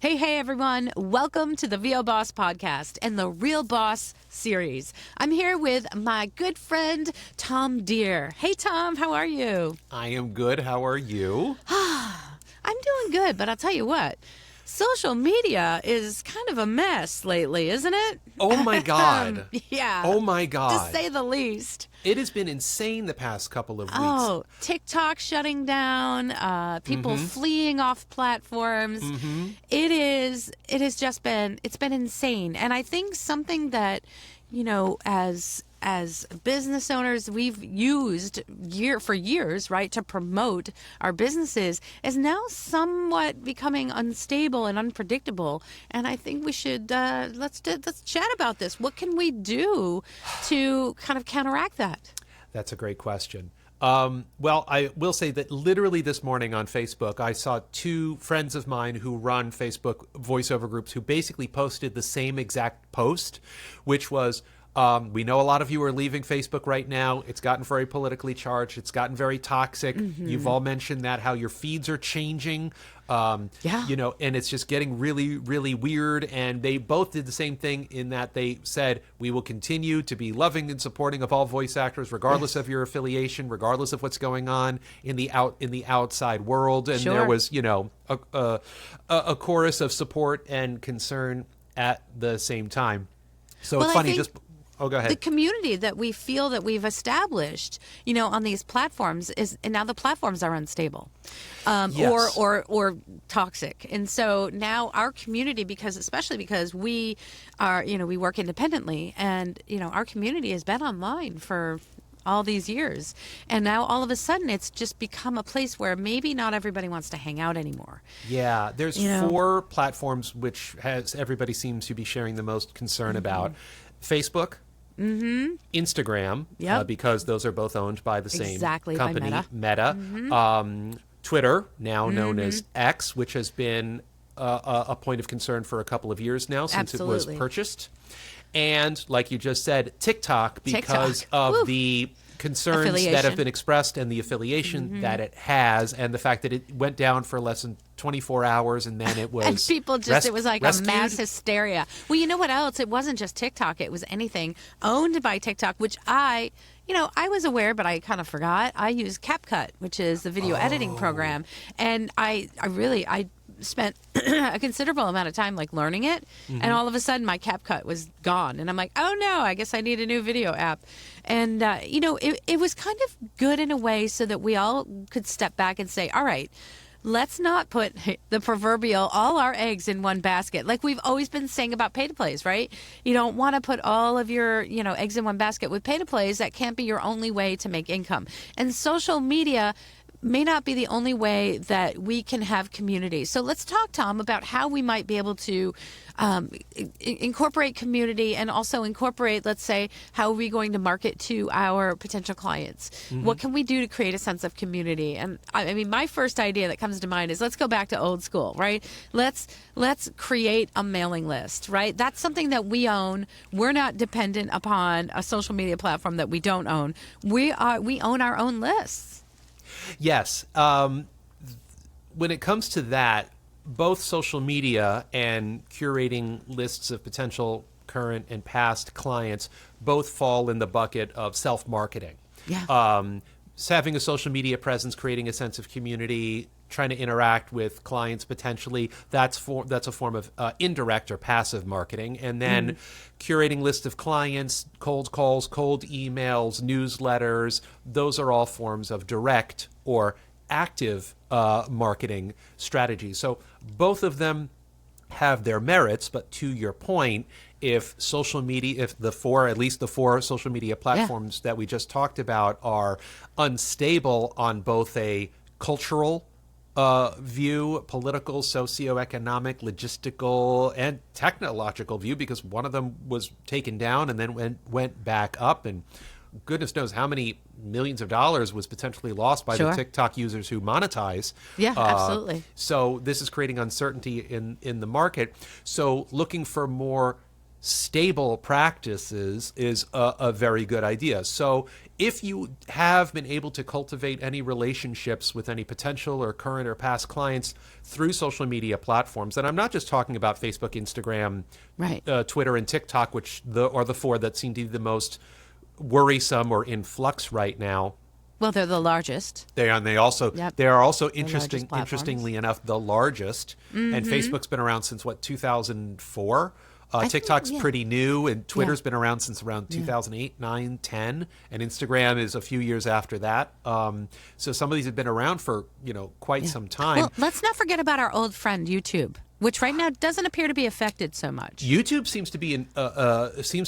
Hey, everyone. Welcome to the voboss podcast and the Real Boss series. I'm here with my good friend, Tom Dheere. Hey, Tom, how are you? I am good. How are you? I'm doing good, but I'll tell you what. Social media is kind of a mess lately, isn't it? Oh, my God. Yeah. Oh, my God. To say the least. It has been insane the past couple of weeks. Oh, TikTok shutting down, people fleeing off platforms. It has just been, it's been insane. And I think something that, you know, as business owners we've used for years, right, to promote our businesses is now somewhat becoming unstable and unpredictable. And I think we should let's chat about this. What can we do to kind of counteract that? That's a great question. Well, I will say that literally this morning on Facebook, I saw two friends of mine who run Facebook voiceover groups who basically posted the same exact post, which was, we know a lot of you are leaving Facebook right now. It's gotten very politically charged. It's gotten very toxic. You've all mentioned that, how your feeds are changing. You know, and it's just getting really, really weird. And they both did the same thing in that they said, we will continue to be loving and supporting of all voice actors, regardless of your affiliation, regardless of what's going on in the outside world. And there was, you know, a chorus of support and concern at the same time. So it's funny, Oh, go ahead. The community that we feel that we've established, you know, on these platforms and now the platforms are unstable, Yes. or toxic. And so now our community, especially because we are, you know, we work independently and, you know, our community has been online for all these years. And now all of a sudden it's just become a place where maybe not everybody wants to hang out anymore. Yeah, there's four platforms which everybody seems to be sharing the most concern about. Facebook, Instagram, because those are both owned by the same company, by Meta. Twitter, now known as X, which has been a point of concern for a couple of years now since it was purchased. And like you just said, TikTok, because of the concerns that have been expressed and the affiliation that it has, and the fact that it went down for less than 24 hours and then it was and people just it was like rescued. A mass hysteria. Well, you know what else? It wasn't just TikTok. It was anything owned by TikTok, which I was aware, but I kind of forgot. I use CapCut, which is the video editing program, and I spent a considerable amount of time like learning it, and all of a sudden my CapCut was gone, and I'm like, oh no, I guess I need a new video app. And you know, it was kind of good in a way so that we all could step back and say, all right, let's not put the proverbial all our eggs in one basket. Like we've always been saying about pay-to-plays, right? You don't want to put all of your, you know, eggs in one basket with pay-to-plays. That can't be your only way to make income. And social media may not be the only way that we can have community. So let's talk, Tom, about how we might be able to incorporate community and also incorporate, let's say, how are we going to market to our potential clients? What can we do to create a sense of community? And I mean, my first idea that comes to mind is let's go back to old school, right? Let's create a mailing list, right? That's something that we own. We're not dependent upon a social media platform that we don't own. We own our own lists. Yes. When it comes to that, both social media and curating lists of potential current and past clients both fall in the bucket of self-marketing. Yeah. Having a social media presence, creating a sense of community, trying to interact with clients potentially, that's a form of indirect or passive marketing. And then curating list of clients, cold calls, cold emails, newsletters, those are all forms of direct or active marketing strategies. So both of them have their merits, but to your point, if at least the four social media platforms that we just talked about are unstable on both a cultural view, political, socioeconomic, logistical, and technological view, because one of them was taken down and then went back up, and goodness knows how many millions of dollars was potentially lost by the TikTok users who monetize. Yeah, absolutely. So this is creating uncertainty in the market. So looking for more stable practices is a very good idea. So if you have been able to cultivate any relationships with any potential or current or past clients through social media platforms, and I'm not just talking about Facebook, Instagram, Right. Twitter, and TikTok, which are the four that seem to be the most worrisome or in flux right now. Well, they're the largest. They are, and they also Yep. they are also largest platforms. interestingly enough, the largest. And Facebook's been around since what, 2004. TikTok's yeah. pretty new, and Twitter's Yeah. been around since around 2008, 9, 10, and Instagram is a few years after that. So some of these have been around for quite some time. Well, let's not forget about our old friend YouTube, which right now doesn't appear to be affected so much. YouTube seems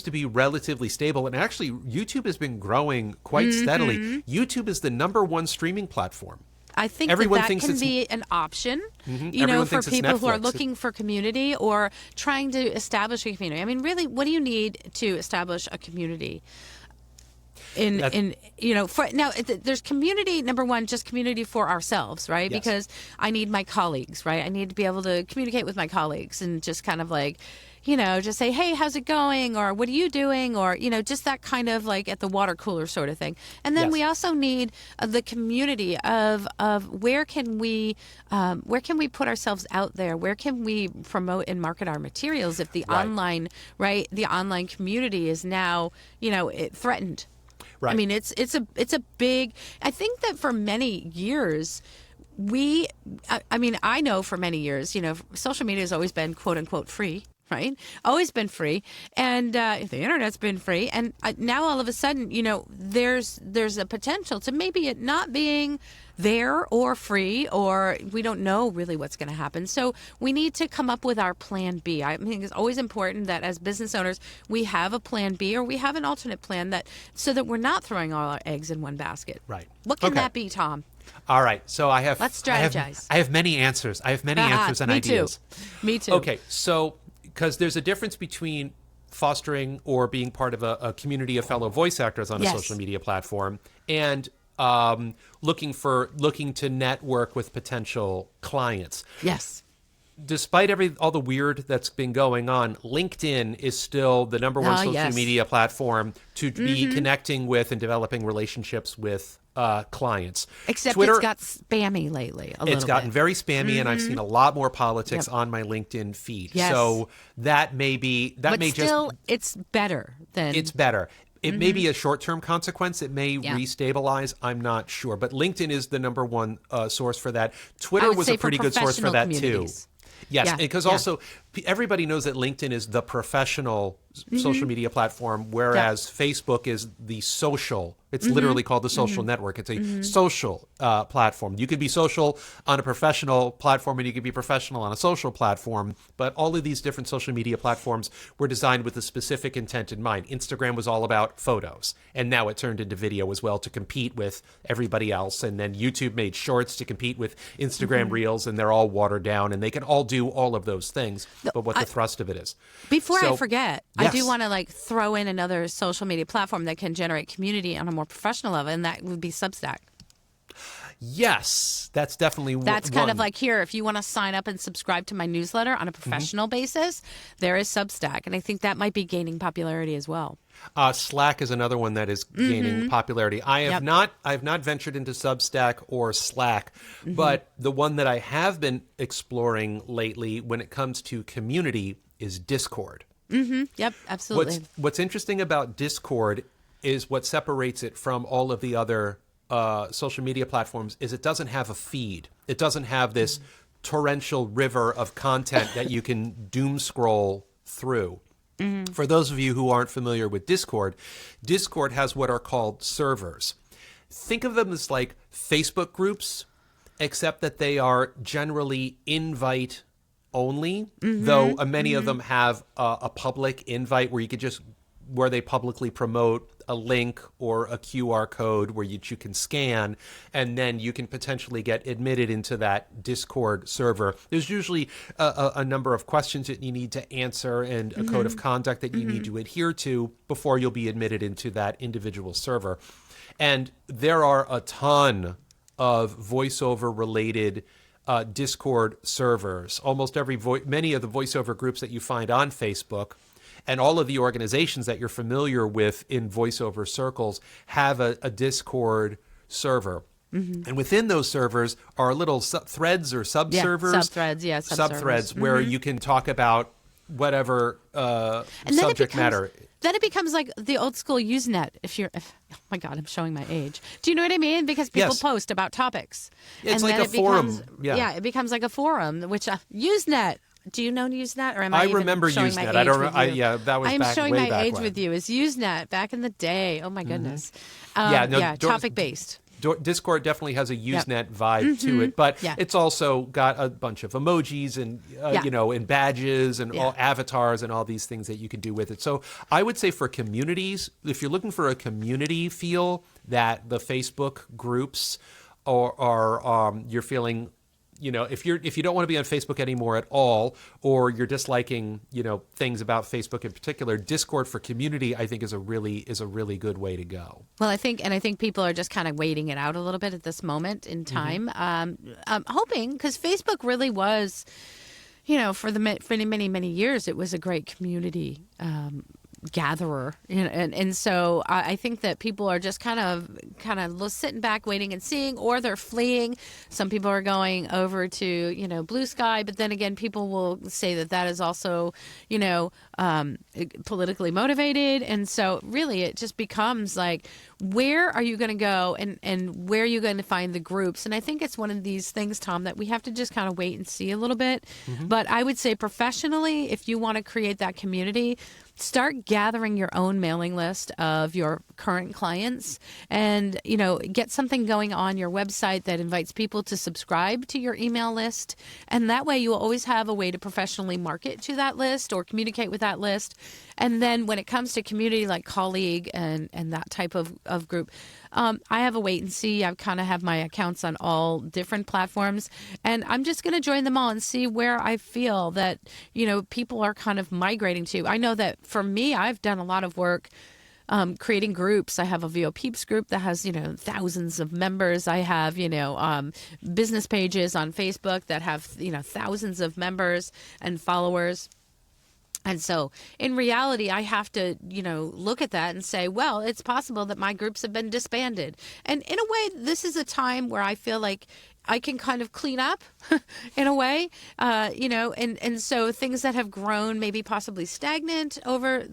to be relatively stable, and actually, YouTube has been growing quite steadily. YouTube is the #1 streaming platform. I think Everyone that thinks can it's- be an option, Everyone for thinks it's people who are Netflix. looking for community or trying to establish a community. I mean, really, what do you need to establish a community? There's community, number one, just community for ourselves, right? Yes. Because I need my colleagues, right? I need to be able to communicate with my colleagues and just kind of like, just say, hey, how's it going? Or what are you doing? Or, just that kind of like at the water cooler sort of thing. And then Yes. we also need the community of where can we put ourselves out there? Where can we promote and market our materials if the Right. the online community is now, threatened. Right. I mean, it's a big. I think that for many years, I know for many years, social media has always been quote unquote free, right? Always been free, and the internet's been free, and now all of a sudden, there's a potential to maybe it not being there or free, or we don't know really what's going to happen. So we need to come up with our plan B. I think it's always important that as business owners, we have a plan B or we have an alternate plan so that we're not throwing all our eggs in one basket. Right. What can Okay. that be, Tom? All right. So Let's strategize. I have many answers. I have many answers and Me ideas. too. Me too. Okay. So because there's a difference between fostering or being part of a community of fellow voice actors on a Yes. social media platform and looking to network with potential clients. Yes. Despite all the weird that's been going on, LinkedIn is still the #1 social yes. media platform to be connecting with and developing relationships with clients. Except Twitter, it's got spammy lately. it's gotten bit. very spammy, and I've seen a lot more politics on my LinkedIn feed. Yes. So that may But may still, just it's better than. it's better. It may be a short-term consequence. It may Yeah. restabilize. I'm not sure. But LinkedIn is the #1 source for that. I Twitter would was say a pretty for good source for professional that too. communities. Yes, Yeah, because yeah. also everybody knows that LinkedIn is the professional social media platform, whereas Facebook is the social. It's literally called the social network. It's a social platform. You could be social on a professional platform, and you could be professional on a social platform. But all of these different social media platforms were designed with a specific intent in mind. Instagram was all about photos, and now it turned into video as well to compete with everybody else. And then YouTube made shorts to compete with Instagram Reels, and they're all watered down, and they can all do all of those things. But what the thrust of it is. Before I So- forget, I do Yes. want to throw in another social media platform that can generate community on a more professional level, and that would be Substack. Yes, that's definitely That's kind of one. like here, if you want to sign up and subscribe to my newsletter on a professional basis, there is Substack, and I think that might be gaining popularity as well. Slack is another one that is gaining popularity. I have Yep. not ventured into Substack or Slack, but the one that I have been exploring lately when it comes to community is Discord. Yep, absolutely. What's interesting about Discord is what separates it from all of the other social media platforms is it doesn't have a feed. It doesn't have this torrential river of content that you can doom scroll through. For those of you who aren't familiar with Discord, Discord has what are called servers. Think of them as like Facebook groups, except that they are generally invite only, though many of them have a public invite where they publicly promote a link or a QR code where you can scan, and then you can potentially get admitted into that Discord server. There's usually a number of questions that you need to answer and a code of conduct that you need to adhere to before you'll be admitted into that individual server. And there are a ton of voiceover related Discord servers. Almost many of the voiceover groups that you find on Facebook And all of the organizations that you're familiar with in voiceover circles have a Discord server. And within those servers are little threads or sub-servers. Sub-threads, where you can talk about whatever subject matter. Then it becomes like the old school Usenet. Oh my God, I'm showing my age. Do you know what I mean? Because people post about topics. It's and like then a forum. It becomes like a forum, which Usenet. Do you know Usenet? Or am I remember showing Usenet. My age that was I'm back showing way my back age when. with you. Is Usenet back in the day? Oh my goodness. Topic based. Discord definitely has a Usenet vibe to it, but it's also got a bunch of emojis and and badges and all avatars and all these things that you can do with it. So I would say for communities, if you're looking for a community feel, that the Facebook groups are you're feeling. If you don't want to be on Facebook anymore at all, or you're disliking, things about Facebook in particular, Discord for community, I think is a really good way to go. Well, I think people are just kind of waiting it out a little bit at this moment in time. I'm hoping, because Facebook really was, for many years, it was a great community gatherer, and so I think that people are just kind of sitting back, waiting and seeing, or they're fleeing. Some people are going over to Blue Sky, but then again, people will say that is also politically motivated, and so really it just becomes like, where are you going to go, and where are you going to find the groups? And I think it's one of these things, Tom, that we have to just kind of wait and see a little bit. But I would say professionally, if you want to create that community, start gathering your own mailing list of your current clients, and get something going on your website that invites people to subscribe to your email list, and that way you will always have a way to professionally market to that list or communicate with that list. And then when it comes to community like colleague and that type of group, I have a wait and see. I kind of have my accounts on all different platforms, and I'm just going to join them all and see where I feel that people are kind of migrating to. I know that for me, I've done a lot of work creating groups. I have a VO Peeps group that has thousands of members. I have business pages on Facebook that have thousands of members and followers. And so in reality, I have to, look at that and say, well, it's possible that my groups have been disbanded. And in a way, this is a time where I feel like I can kind of clean up in a way, and so things that have grown maybe possibly stagnant over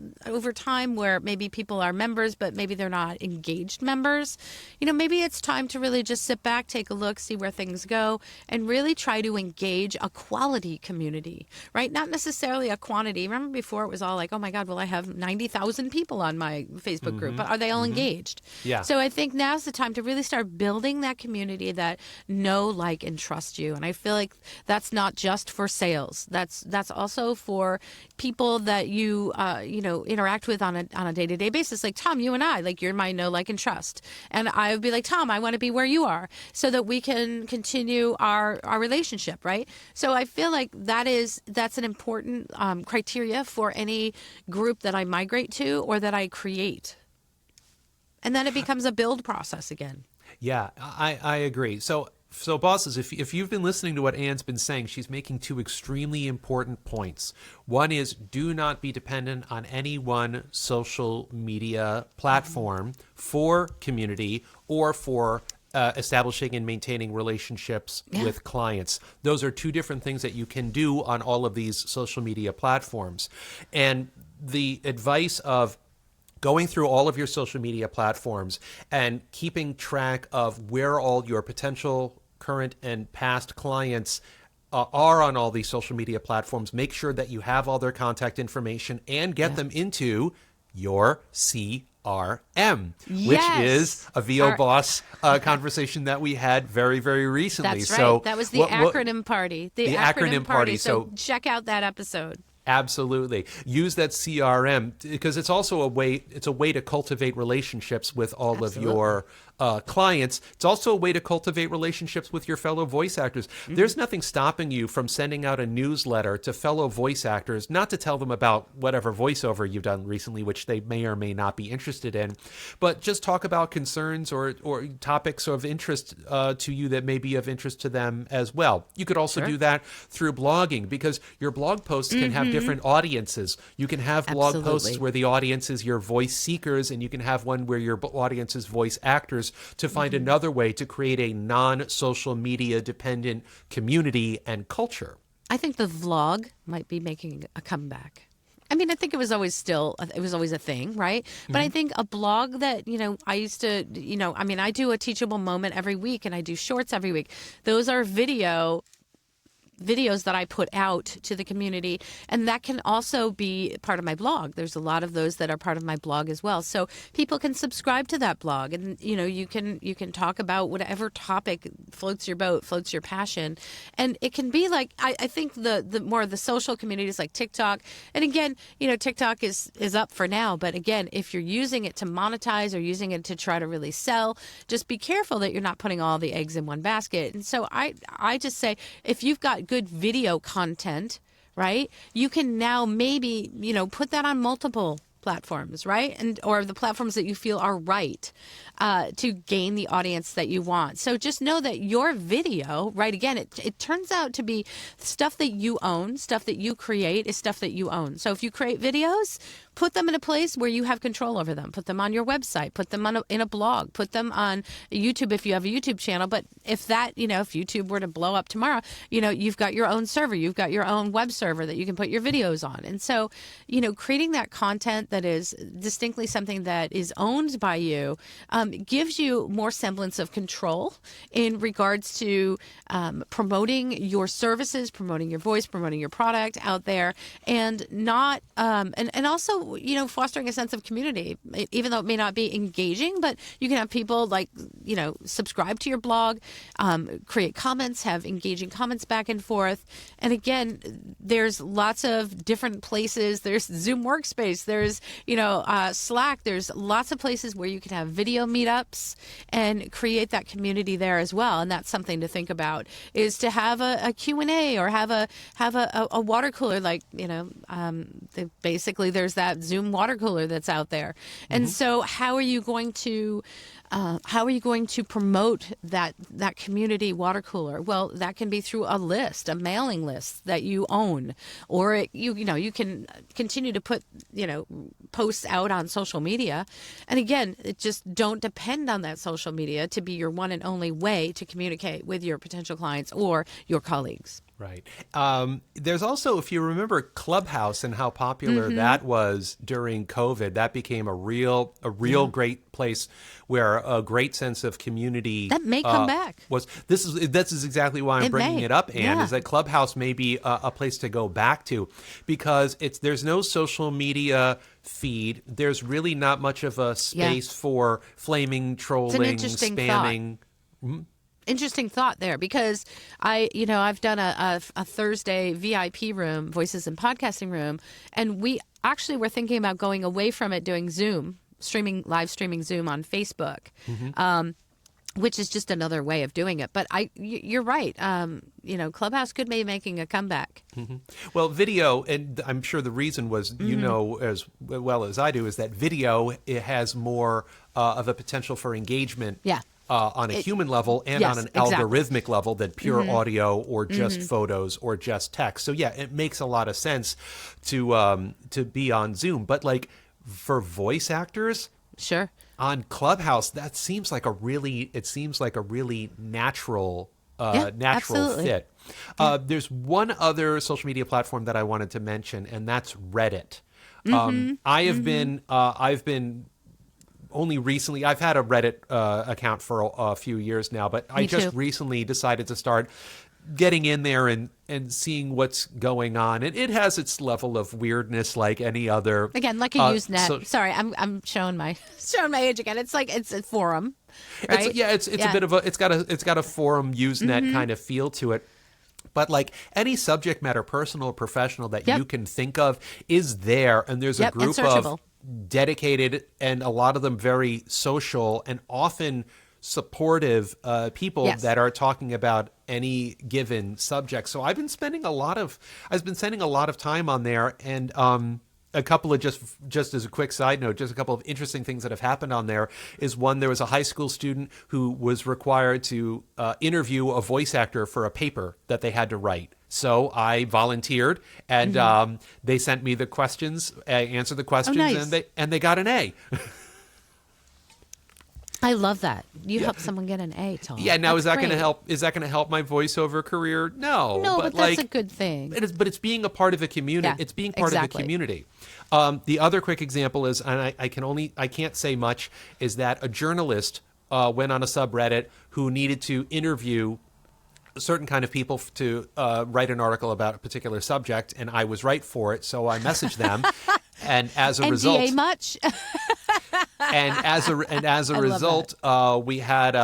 time, where maybe people are members, but maybe they're not engaged members. Maybe it's time to really just sit back, take a look, see where things go, and really try to engage a quality community, right? Not necessarily a quantity. Remember before it was all like, oh my God, well, I have 90,000 people on my Facebook group, but are they all engaged? Yeah. So I think now's the time to really start building that community that know, like, and trust you. And I feel like that's not just for sales. That's also for people that you interact with on a day-to-day basis. Like Tom, you and I, like, you're my know, like, and trust. And I would be like, Tom, I want to be where you are so that we can continue our relationship, right? So I feel like that's an important criteria for any group that I migrate to or that I create. And then it becomes a build process again. Yeah, I agree. So bosses, if you've been listening to what Anne's been saying, she's making two extremely important points. One is, do not be dependent on any one social media platform for community or for establishing and maintaining relationships with clients. Those are two different things that you can do on all of these social media platforms. And the advice of going through all of your social media platforms and keeping track of where all your potential current and past clients are on all these social media platforms. Make sure that you have all their contact information and get them into your CRM, which is a voboss conversation that we had very, very recently. That's right. So that was the acronym party. The acronym party. So check out that episode. Absolutely. Use that CRM because it's also a way to cultivate relationships with all of your clients. It's also a way to cultivate relationships with your fellow voice actors. There's nothing stopping you from sending out a newsletter to fellow voice actors, not to tell them about whatever voiceover you've done recently, which they may or may not be interested in, but just talk about concerns or topics of interest to you that may be of interest to them as well. You could also do that through blogging, because your blog posts can have different audiences. You can have blog posts where the audience is your voice seekers, and you can have one where your audience is voice actors, to find another way to create a non-social media dependent community and culture. I think the vlog might be making a comeback. I mean, I think it was always a thing, right? But I think a blog that, I used to, I do a teachable moment every week, and I do shorts every week. Those are videos that I put out to the community, and that can also be part of my blog. There's a lot of those that are part of my blog as well. So people can subscribe to that blog, and you can talk about whatever topic floats your boat, floats your passion. And it can be like, I think the more of the social communities like TikTok, and again, TikTok is up for now, but again, if you're using it to monetize or using it to try to really sell, just be careful that you're not putting all the eggs in one basket. And so I just say, if you've got good video content, right, you can now maybe, put that on multiple platforms, right? Or the platforms that you feel are right to gain the audience that you want. So just know that your video, right, again, it turns out to be stuff that you own, stuff that you create is stuff that you own. So if you create videos, put them in a place where you have control over them. Put them on your website. Put them in a blog. Put them on YouTube if you have a YouTube channel. But if that, if YouTube were to blow up tomorrow, you've got your own server. You've got your own web server that you can put your videos on. And so, creating that content that is distinctly something that is owned by you gives you more semblance of control in regards to promoting your services, promoting your voice, promoting your product out there, and not and also fostering a sense of community, even though it may not be engaging, but you can have people subscribe to your blog, create comments, have engaging comments back and forth. And again, there's lots of different places. There's Zoom Workspace. There's, Slack. There's lots of places where you can have video meetups and create that community there as well. And that's something to think about, is to have a Q&A or have a water cooler, basically there's that Zoom water cooler that's out there. And so how are you going to promote that community water cooler? Well, that can be through a mailing list that you own, or you can continue to put posts out on social media. And again, just don't depend on that social media to be your one and only way to communicate with your potential clients or your colleagues. Right. There's also, if you remember Clubhouse and how popular that was during COVID, that became a real great place where a great sense of community that may come back. This is exactly why I'm bringing it up, Anne, is that Clubhouse may be a place to go back to, because there's no social media feed. There's really not much of a space for flaming, trolling, spamming. Interesting thought there, because I've done a Thursday VIP room, voices and podcasting room, and we actually were thinking about going away from it, doing live streaming Zoom on Facebook, which is just another way of doing it. But you're right. Clubhouse could be making a comeback. Well, video, and I'm sure the reason was, as well as I do, is that video, it has more of a potential for engagement. Yeah. On a human level and on an algorithmic level than pure audio or just photos or just text. So yeah, it makes a lot of sense to be on Zoom. But for voice actors, sure, on Clubhouse, that seems like a really natural fit. There's one other social media platform that I wanted to mention, and that's Reddit. I've been only recently, I've had a Reddit account for a few years now, but I just recently decided to start getting in there and seeing what's going on. And it has its level of weirdness like any other. Again, like a Usenet. Sorry, I'm showing my age again. It's it's a forum, right? It's a bit of it's got a forum Usenet kind of feel to it. But any subject matter, personal or professional, that you can think of is there, and there's a group of dedicated, and a lot of them very social and often supportive people Yes. that are talking about any given subject. So I've been spending a lot of time on there, and a couple of just as a quick side note, just a couple of interesting things that have happened on there is one, there was a high school student who was required to interview a voice actor for a paper that they had to write. So I volunteered, and they sent me the questions, I answered the questions, nice. and they got an A. I love that. You helped someone get an A, Tom. Yeah. Now, That's is that going to great. help? Is that going to help my voiceover career? No. No, but that's like, a good thing. But it's being a part of a community. Yeah, It's being part of exactly. the community. The other quick example is, and I can't say much, is that a journalist went on a subreddit who needed to interview a certain kind of people to write an article about a particular subject, and I was right for it, so I messaged them, and as a NDA result, much? and as a result, we had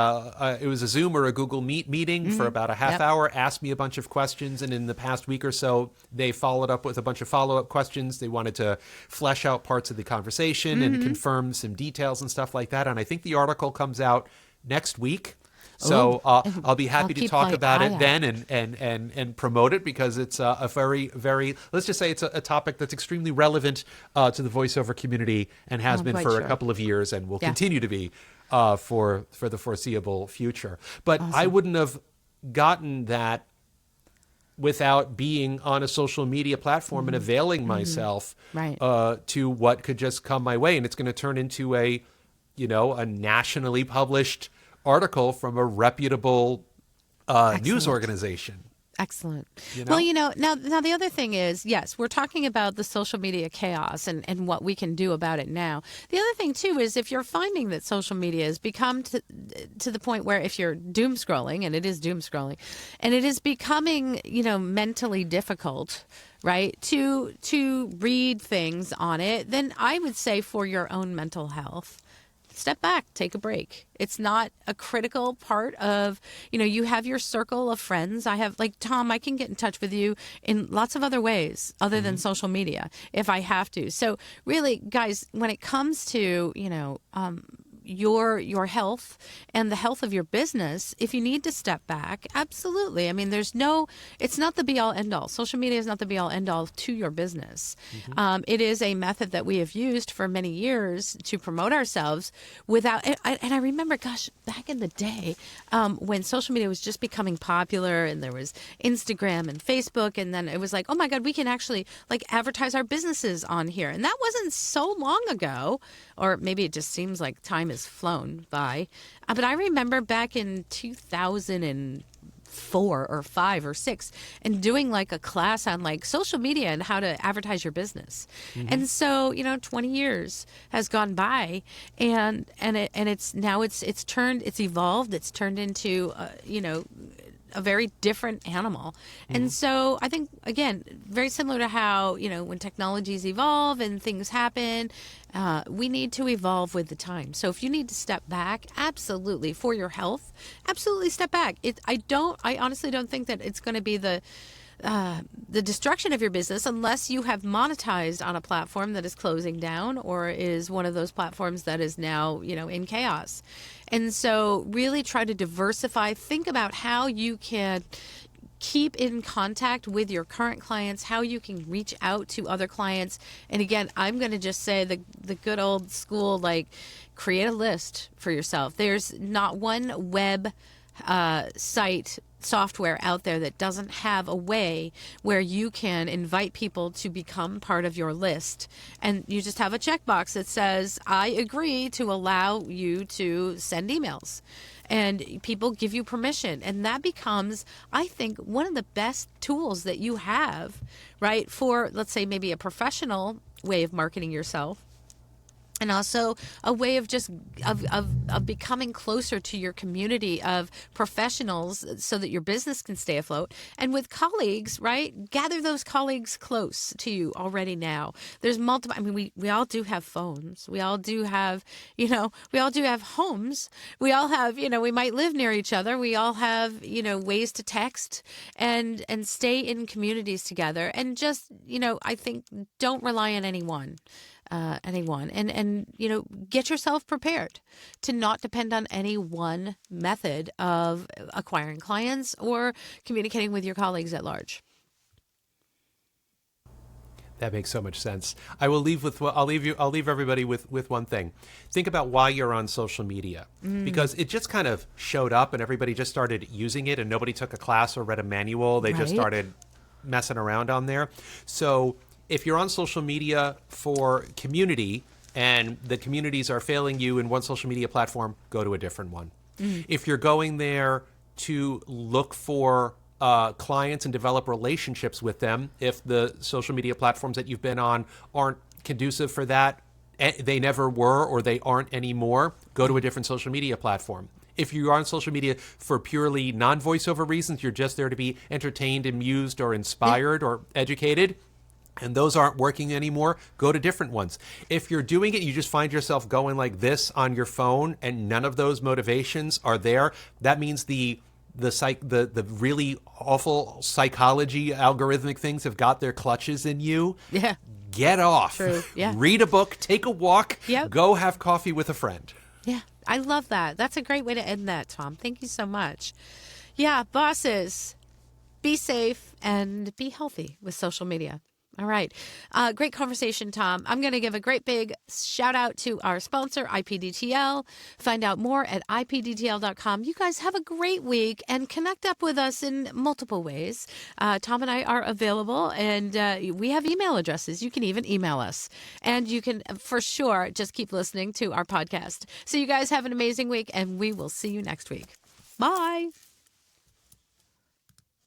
it was a Zoom or a Google Meet meeting for about a half Yep. hour. Asked me a bunch of questions, and in the past week or so, they followed up with a bunch of follow-up questions. They wanted to flesh out parts of the conversation and confirm some details and stuff like that. And I think the article comes out next week. So I'll be happy to keep talk my about eye it out. then and promote it, because it's a very, very, let's just say it's a topic that's extremely relevant to the voiceover community and has been quite for sure. a couple of years and will Yeah. continue to be for the foreseeable future. But I wouldn't have gotten that without being on a social media platform and availing myself Right. to what could just come my way. And it's going to turn into a nationally published article from a reputable news organization. Excellent. You know? Well, now the other thing is, yes, we're talking about the social media chaos and what we can do about it now. The other thing, too, is if you're finding that social media has become to the point where if you're doom scrolling, and it is doom scrolling, and it is becoming, mentally difficult, right, to read things on it, then I would say for your own mental health, step back, take a break. It's not a critical part of, you have your circle of friends. I have, like, Tom, I can get in touch with you in lots of other ways other than social media if I have to. So really, guys, when it comes to, your health and the health of your business, if you need to step back, absolutely. I mean, it's not the be all end all. Social media is not the be all end all to your business. It is a method that we have used for many years to promote ourselves without, and I remember, gosh, back in the day, when social media was just becoming popular and there was Instagram and Facebook, and then it was like, oh my God, we can actually advertise our businesses on here. And that wasn't so long ago, or maybe it just seems like time has flown by. But I remember back in 2004 or 5 or 6 and doing a class on social media and how to advertise your business. And so, 20 years has gone by, and it's evolved, it's turned into a very different animal. And so I think, again, very similar to how, when technologies evolve and things happen, we need to evolve with the time. So if you need to step back, absolutely, for your health, absolutely step back. I honestly don't think that it's going to be the destruction of your business unless you have monetized on a platform that is closing down or is one of those platforms that is now, in chaos. And so really try to diversify. Think about how you can keep in contact with your current clients, how you can reach out to other clients. And again, I'm going to just say the good old school, create a list for yourself. There's not one web site software out there that doesn't have a way where you can invite people to become part of your list, and you just have a checkbox that says, I agree to allow you to send emails, and people give you permission, and that becomes, I think, one of the best tools that you have, right, for, let's say, maybe a professional way of marketing yourself. And also a way of just of becoming closer to your community of professionals so that your business can stay afloat. And with colleagues, right? Gather those colleagues close to you already now. There's multiple, I mean, we all do have phones. We all do have, we all do have homes. We all have, we might live near each other. We all have, ways to text and stay in communities together. And just, I think don't rely on anyone. anyone. And get yourself prepared to not depend on any one method of acquiring clients or communicating with your colleagues at large. That makes so much sense. I'll leave everybody with one thing. Think about why you're on social media, because it just kind of showed up and everybody just started using it, and nobody took a class or read a manual. They just started messing around on there. So if you're on social media for community and the communities are failing you in one social media platform, go to a different one. If you're going there to look for clients and develop relationships with them, if the social media platforms that you've been on aren't conducive for that, they never were or they aren't anymore, go to a different social media platform. If you're on social media for purely non-voiceover reasons, you're just there to be entertained, amused, or inspired or educated, and those aren't working anymore, go to different ones. If you're doing it, you just find yourself going like this on your phone and none of those motivations are there, that means the really awful psychology algorithmic things have got their clutches in you. Yeah. Get off. True. Yeah. Read a book, take a walk, Yep. go have coffee with a friend. Yeah, I love that. That's a great way to end that, Tom. Thank you so much. Yeah, bosses, be safe and be healthy with social media. All right. Great conversation, Tom. I'm going to give a great big shout out to our sponsor, IPDTL. Find out more at ipdtl.com. You guys have a great week and connect up with us in multiple ways. Tom and I are available, and we have email addresses. You can even email us. And you can, for sure, just keep listening to our podcast. So you guys have an amazing week, and we will see you next week. Bye.